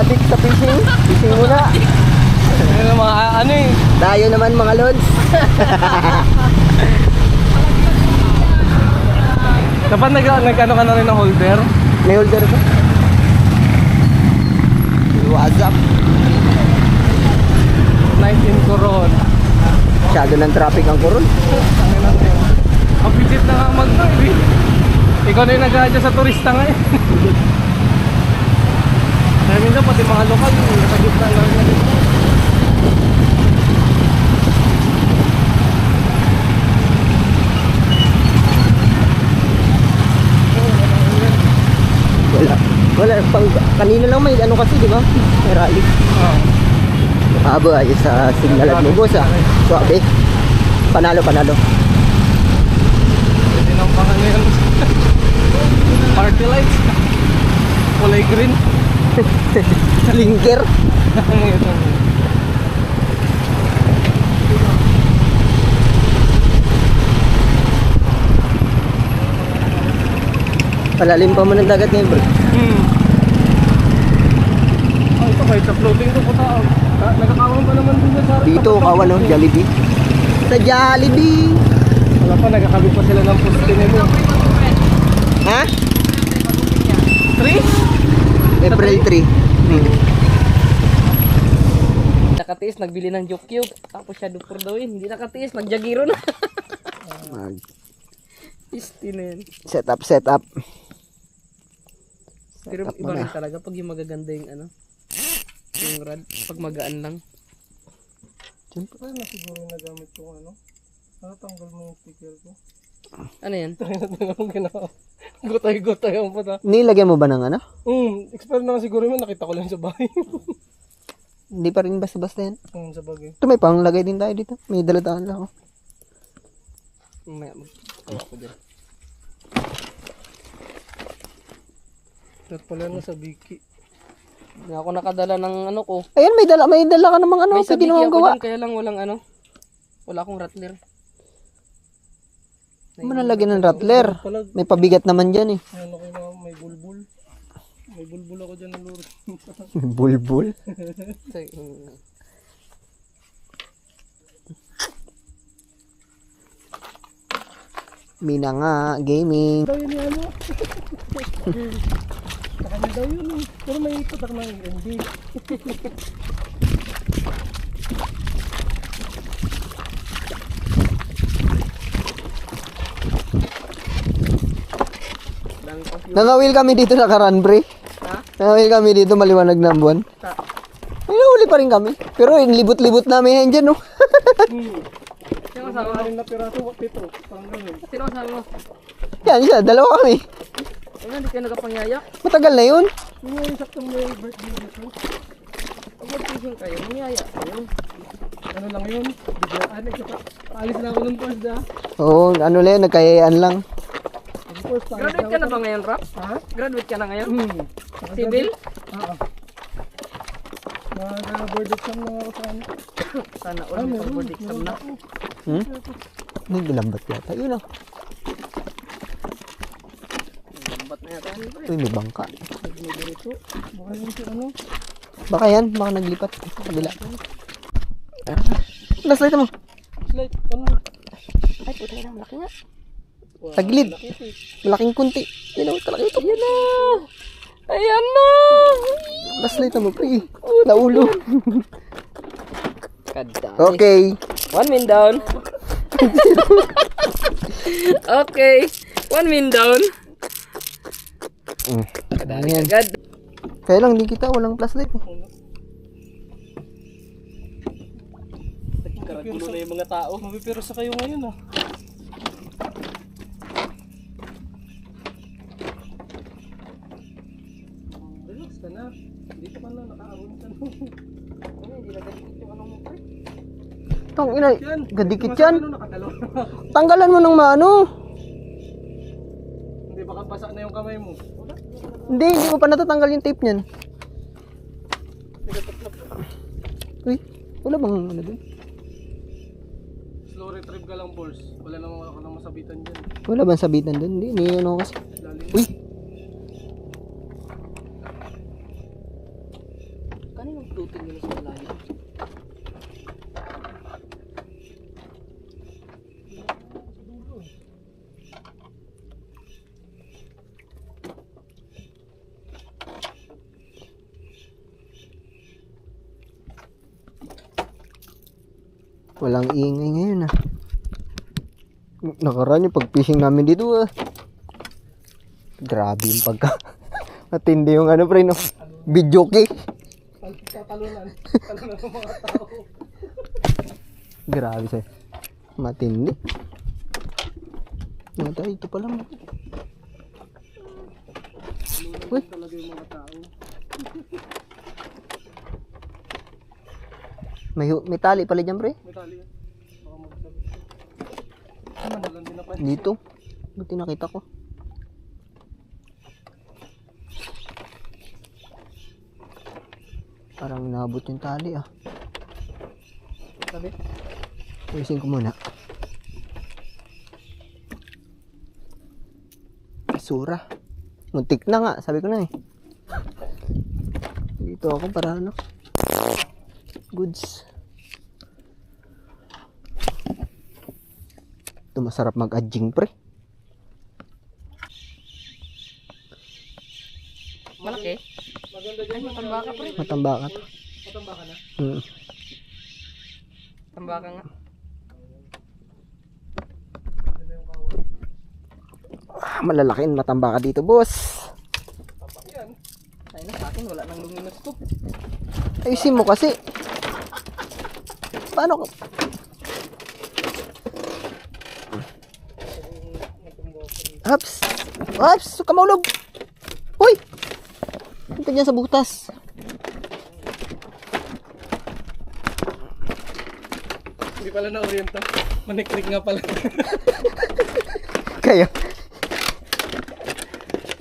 adik sa fishing. Fishing muna. Ano mga ano eh. Dayo naman mga lods. Dapat nag-ano ka na rin ng holder? May holder ba? What's up? Night in Coron. Masyado ng traffic ang Coron. Ang pitit na nga mag-drive eh. Ikaw na yung nag-adya sa turista nga eh. Kaya minsan pati mga lokal, nakagitna lang na dito. Wala, pang kanina lang may ano kasi, di ba? May rally. Oo. Aba, ayos sa signal at mo, boss ah. Swabe. Panalo. Pwede nang pang ano yun. Party lights. Kulay green. Linker. Ito. Palalim pa mo ng dagat ngayon, bro. Oh, ito kahit sa floating to puta. Nagkakawang pa naman dun sa Dito, kawan no, Jollibee. Sa Jollibee. wala pa, nagkakabit pa sila ng poste nito. Ha? 3? April 3. Nakatiis, nagbili ng Joke Cube. Tapos siya dupor daw yun. Hindi nakatiis, nagjagiro na. Isti na yun. Set up. Pero Set up iba mo rin na. talaga pag yung magaganda yung ano. Yung rad. Pag magaan lang. Kaya na siguro yung nagamit ko ano. Natanggal mo yung sticker ko. Ano yan? Ang ginawa. Gutay-gutay ang puta. Nilagyan mo ba ng ano? Expert naman siguro yun. Nakita ko lang sa bahay. Hindi pa rin basta-basta yan. Sa bagay. Ito may panglagay din tayo dito. May daladaan lang ako. Mamaya magkawa ko dyan. At pala na sa Biki. Hindi ako nakadala ng ano ko. Ayan, may dala ka namang ano. May Pwede sabiki naman ako gawa. dyan, kaya lang walang ano. Wala akong rattler. Ano man nalagyan ng rattler? May pabigat naman dyan eh. Ano ko na may bulbul. May bulbul ako dyan ng luro. Bulbul. Mina nga, gaming. Daw yun yung ano. Sa kanya daw yun eh. Pero may patak na yung hindi. Nangawil kami dito sa Karanbre. Ha? Nangawil kami dito, maliwanag na ang buwan. May nahuli pa rin kami. Pero yung libot-libot namin yan dyan, no? Sino sabi mo? Anim na piraso, pito. Parang ganun. Sino sabi mo? Yan siya, dalawa kami. Ano, hindi kayo nagkapangyaya? Matagal na yun. Yung yung saktong may birthday dito. Pag mag-fishing kayo, mangyaya kayo. Ano lang yun? Biglaan. Alis na ako ng first na. Oo, ano lang, nagkayayaan lang. First time. Graduate ka na ba ngayon, Rap? Ha? Graduate ka na ngayon? Saka Civil? Oo. Nag-board exam na ako sa ano. Sana all may pag-board exam na. May gilambat yata. Yun ah. Lambat na yata. Uy, may bangka. Dito. Baka yun si ano. Baka yan, baka naglipat. Kabila. Flashlight mo. Slide. Ano? Ay, puta na, malaki nga. Tagilid. Malaking kunti. Yan o, talaga ito. Ayan na! Ayan na! Flashlight mo, pre. Naulo. Kadami. Okay. 1 min down. Okay. 1 min down. Kadami Ayan. agad. Kaya lang, di kita. Walang flashlight. Karagulo na yung mga tao. Mapipiro sa kayo ngayon ah. Relax ka na. Dito ka na nakaabot ka na. Hindi na ganito yung anong mo, pre. Tong ina, gadikit yan. Ano nakatalo? Tanggalan mo ng maano. Hindi baka basa na yung kamay mo. Hindi mo pa natatanggal yung tape niyan. Uy, wala bang ano dun? Slow retrieve ka lang, balls. Wala namang ako nang masabitan dyan. Wala bang sabitan dun? Hindi, hindi ano kasi. Lalim. Uy, Walang ingay ngayon ah. Nakaraan yung pag-fishing namin dito ah. Grabe yung pagka. Matindi yung ano pre no. Video key. Talunan. Talunan ng mga tao. Grabe sa'yo. Matindi. Nata, ito pala mo. Uy. Talaga yung mga tao. May tali pala dyan pre. May tali yan. Baka magsabi. Manalan din na pa. Dito. Buti nakita ko. Parang inabot yung tali ah. Sabi? Ayusin ko muna. Basura. Muntik na nga, sabi ko na eh. Dito ako para ano. Goods. Ito masarap mag-adjing pre. Malaki. Maganda dyan. Tambaka pre. Matambaka to. Matamba ka na. Tambaka nga. Malalaking matambaka dito boss. Yan. Ay na sa akin, wala nang luminos to. Ayusin mo kasi. Paano ko? Haps. Haps, kamulog. Hoy. Ito dyan sa butas. Hindi pala na-orienta. Maniklik nga pala. Kaya.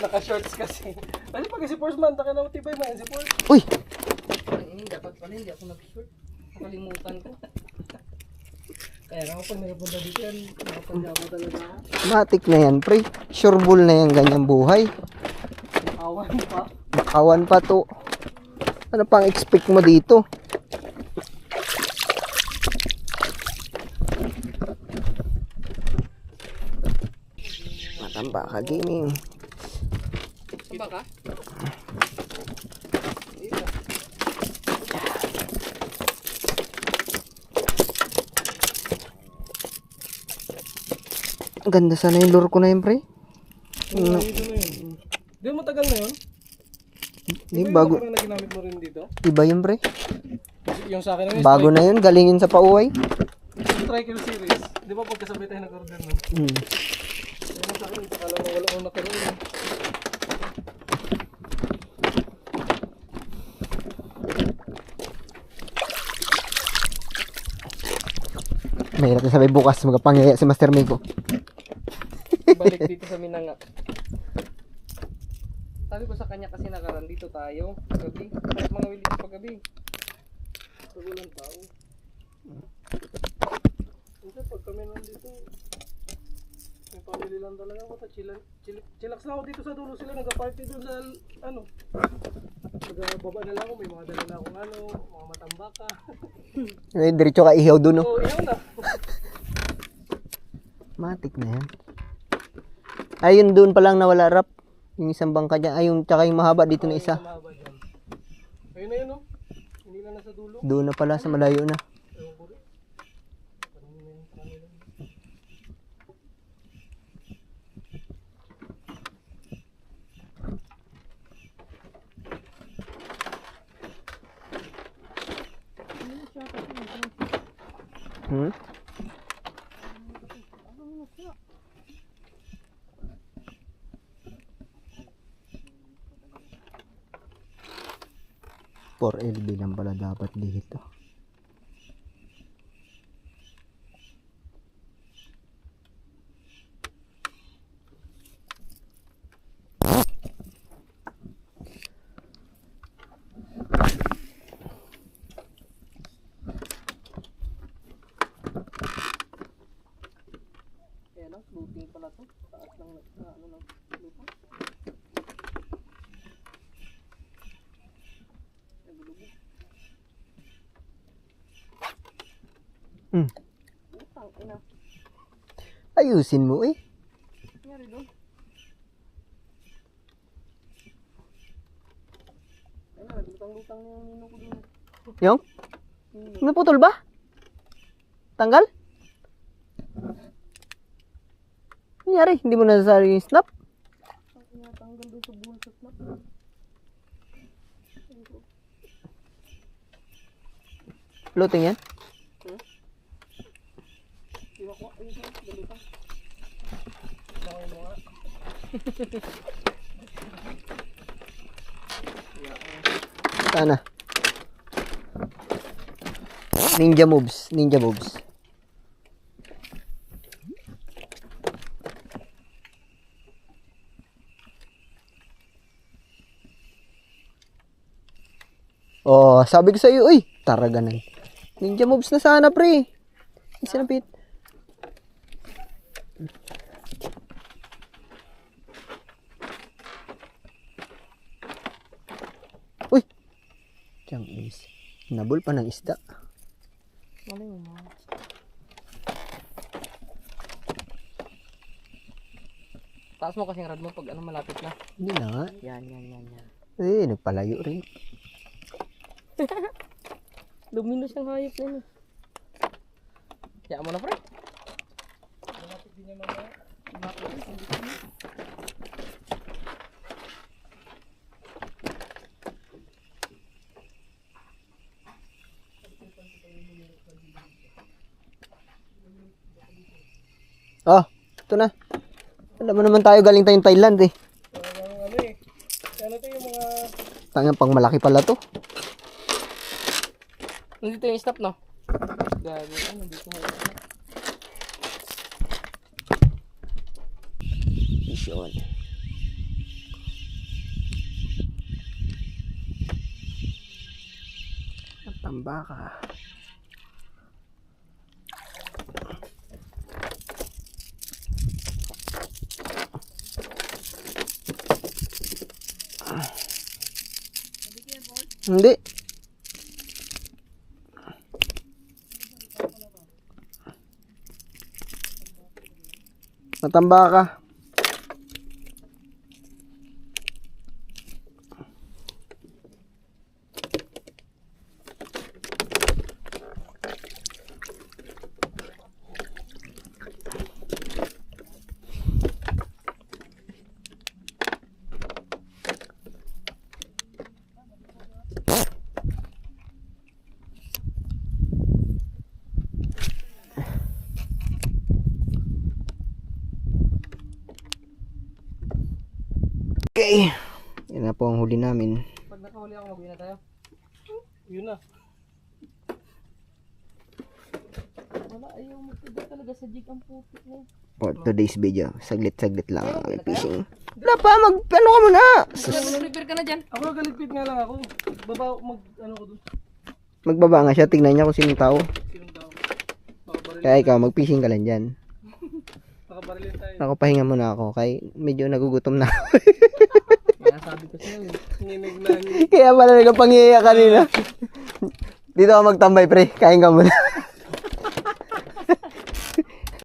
Naka-shorts kasi. Ano pag si Force man, taka na matibay man si Force. Uy. Ay, dapat pala hindi ako nag-short. Nakalimutan ko. Kaya nga pag nakapunta dito yan, nakapagyawa talaga ako. Matik na yan pre. Sure bull na yan ganyang buhay. Awan pa. Bakawan pa to. Ano pang expect mo dito? Matambaka gaming. Tambaka? Ang ganda sana yung lure ko na yun pre. Dito na yun. Di mo matagal na yun? Di Iba bago. yung na ginamit mo rin dito? Iba yun pre. Yung sa akin na yun, Bago na yun. Galingin sa pauway. yung Tricycle series. Di ba pagkasabay tayo nag-order nun? Hmm. Yan sa akin, ito kala mo wala akong nakaroon. Mahirap na sabi bukas. Magpangaya si Master Miko. Balik dito sa Minanga. Sabi ko sa kanya kasi nakaraan dito tayo. Gabi. Kahit mga wili sa paggabi. Pag walang tao. Kasi pag kami nandito, may family lang talaga ako. Chillax lang ako dito sa dulo sila. Nag-party doon sa ano. Nagbaba na lang ako. May mga dala na akong ano, mga matambaka. Diretso ka ihaw dun no. So, iyaw na. Matik na yan. Ayun doon pa lang nawala rap. Yung isang bangka dyan. Ayun tsaka yung mahaba dito na isa. Mahaba dyan. Ayun na yun, no? Hindi na nasa dulo. Doon na pala sa malayo na. Ewan ko rin. Parang yun na yun sa kanila. Hmm? For LB lang pala dapat dito. Kaya lang, floating pala to. Taas lang na ano lang. Lupa. Nagulubog. Hmm. Utang, ina. Ayusin mo eh. Nangyari doon. Ay na, naglutang-lutang na yung nino ko doon. Yung? Naputol ba? Tanggal? Nangyari, hindi mo nasasali yung snap? Tanggal doon sa bulsot na. Floating yan? Iwa ko. Ayun sa. Dalitan. Nakay mo nga. Sana. Ninja moves. Ninja moves. Oh, sabi ko sa iyo, uy, taraganan. Ninja moves na sana, pre. Isinapit. Uy. Diyang is. Nabul pa ng isda. Malay mo mga. Taas mo kasing rad mo pag ano malapit na. Hindi na nga. Yan. Eh, nagpalayo rin. Lumino siyang hayop na yun. Kaya mo na, pre. Oh, ito na. Alam mo naman tayo, galing tayong Thailand eh. Ano eh. Ano to yung mga... Tangang pang malaki pala to. Nandito yung stop, no? Gago, ano, dito mo. Mission. Tambaka. Hindi. Matambaka. Okay. Yan na po ang huli namin. Pag nakahuli ako, mag-uwi na tayo. Yun na. Wala, ayaw magtiba talaga sa jig ang putik na yun. For today's video, saglit-saglit lang kami fishing. Wala pa, ano ka muna? Repair ka na dyan. Ako nagaligpit nga lang ako. Baba, ano ko dun. Magbaba nga siya, tignan niya kung sinong tao. Sinong tao. Nakabaril. Kaya ikaw, mag-fishing ka lang dyan. Nakabarilin tayo. Ako, pahinga muna ako, kaya medyo nagugutom na. Kaya sabi ko sa'yo. Nginig na. Kaya pala nagpapangiya kanina. Dito ka magtambay, pre. Kain ka muna.